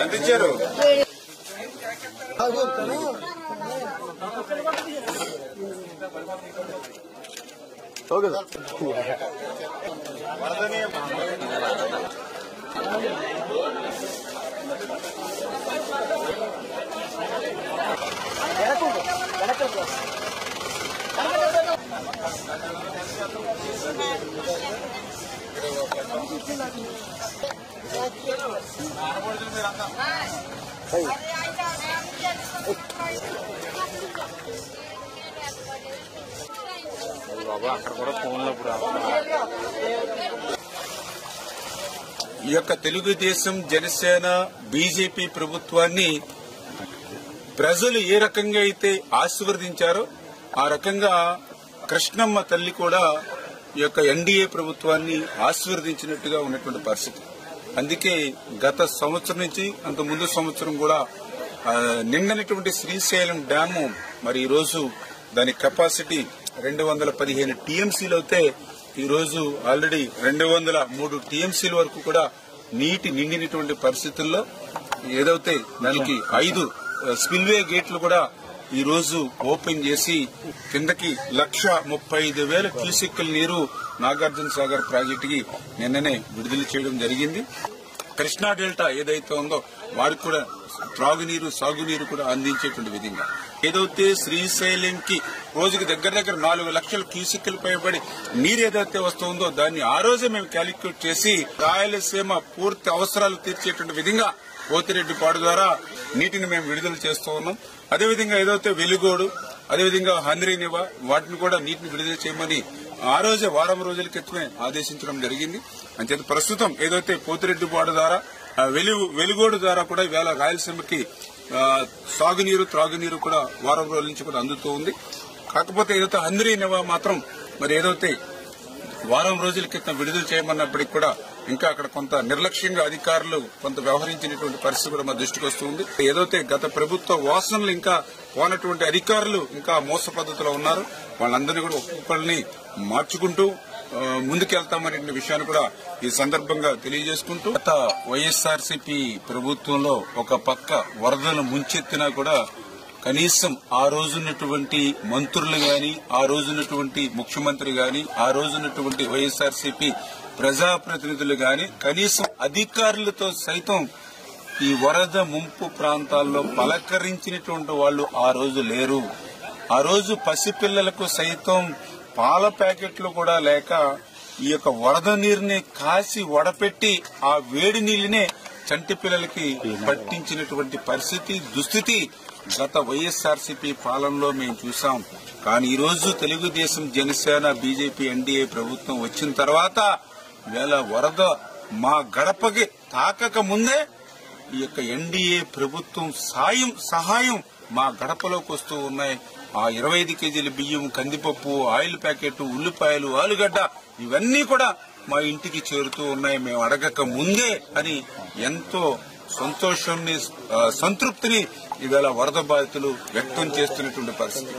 ఎంత ఇచ్చారు? Okay sir. బాబా అక్కడ కూడా ఫోన్లో ఈ యొక్క తెలుగుదేశం, జనసేన, బీజేపీ ప్రభుత్వాన్ని ప్రజలు ఏ రకంగా అయితే ఆశీర్వదించారో ఆ రకంగా కృష్ణమ్మ తల్లి కూడా ఈ యొక్క ఎన్డీఏ ప్రభుత్వాన్ని ఆశీర్వదించినట్టుగా ఉన్నటువంటి పరిస్థితి. అందుకే గత సంవత్సరం నుంచి అంత ముందు సంవత్సరం కూడా నిండినటువంటి శ్రీశైలం డ్యాము మరి ఈరోజు దాని కెపాసిటీ 215 టీఎంసీలు అయితే ఈరోజు ఆల్రెడీ 203 టీఎంసీల వరకు కూడా నీటి నిండినటువంటి పరిస్థితుల్లో ఏదైతే దానికి 5 స్పిల్వే గేట్లు కూడా ఈ రోజు ఓపెన్ చేసి కిందకి 1,35,000 క్యూసెక్కుల నీరు నాగార్జున సాగర్ ప్రాజెక్టుకి నిన్ననే విడుదల చేయడం జరిగింది. కృష్ణా డెల్టా ఏదైతే ఉందో వారికి కూడా త్రాగునీరు, సాగునీరు కూడా అందించేటువంటి విధంగా ఏదైతే శ్రీశైలంకి రోజుకి దగ్గర 4 లక్షల క్యూసెక్కులు పైబడి నీరు ఏదైతే వస్తుందో దాన్ని ఆ రోజే మేము క్యాలిక్యులేట్ చేసి రాయలసీమ పూర్తి అవసరాలు తీర్చేటువంటి విధంగా పోతిరెడ్డిపాడు ద్వారా నీటిని మేము విడుదల చేస్తూ ఉన్నాం. అదేవిధంగా ఏదైతే వెలుగోడు, అదేవిధంగా హంద్రీనివా వాటిని కూడా నీటిని విడుదల చేయమని ఆ రోజే వారం రోజుల క్రితమే ఆదేశించడం జరిగింది. అంచేత ప్రస్తుతం ఏదైతే పోతిరెడ్డిపాడు ద్వారా వెలుగోడు ద్వారా కూడా ఇవాళ రాయలసీమకి సాగునీరు, త్రాగునీరు కూడా వారం రోజుల నుంచి కూడా అందుతూ ఉంది. కాకపోతే ఏదైతే హంద్రీనివా మాత్రం మరి ఏదైతే వారం రోజుల క్రితం విడుదల చేయమన్నప్పటికీ కూడా ఇంకా అక్కడ కొంత నిర్లక్ష్యంగా అధికారులు కొంత వ్యవహరించినటువంటి పరిస్థితి కూడా మా దృష్టికి వస్తుంది. ఏదైతే గత ప్రభుత్వ వాసనలు ఇంకా పోనటువంటి అధికారులు ఇంకా మోస పద్ధతిలో ఉన్నారు, వాళ్ళందరినీ కూడా ఒక్కొక్కరిని మార్చుకుంటూ ముందుకెళ్తామనే విషయాన్ని కూడా ఈ సందర్భంగా తెలియజేసుకుంటూ గత వైఎస్ఆర్సీపీ ప్రభుత్వంలో ఒక పక్క వరదలు ముంచెత్తినా కూడా కనీసం ఆ రోజున్నటువంటి మంత్రులు గాని, ఆ రోజున్నటువంటి ముఖ్యమంత్రి గాని, ఆ రోజున్నటువంటి వైఎస్ఆర్సీపీ ప్రజాప్రతినిధులు గాని కనీసం అధికారులతో సైతం ఈ వరద ముంపు ప్రాంతాల్లో పలకరించినటువంటి వాళ్ళు ఆ రోజు లేరు. ఆ రోజు పసిపిల్లలకు సైతం పాల ప్యాకెట్లు కూడా లేక ఈ యొక్క వరద నీరుని కాసి వడపెట్టి ఆ వేడి నీళ్లనే చంటి పిల్లలకి పట్టించినటువంటి పరిస్థితి, దుస్థితి గత వైఎస్ఆర్సీపీ పాలనలో మేము చూసాం. కానీ ఈ రోజు తెలుగుదేశం, జనసేన, బీజేపీ, ఎన్డీఏ ప్రభుత్వం వచ్చిన తర్వాత వేళ వరద మా గడపకి తాకక ముందే ఈ యొక్క ఎన్డీఏ ప్రభుత్వం సహాయం మా గడపలోకి వస్తూ ఉన్నాయి. ఆ 25 కేజీల బియ్యం, కందిపప్పు, ఆయిల్ ప్యాకెట్, ఉల్లిపాయలు, ఆలుగడ్డ ఇవన్నీ కూడా మా ఇంటికి చేరుతూ ఉన్నాయి మేము అడగక ముందే అని ఎంతో సంతోషాన్ని, సంతృప్తిని ఇవాళ వరద బాధితులు వ్యక్తం చేస్తున్నటువంటి పరిస్థితి.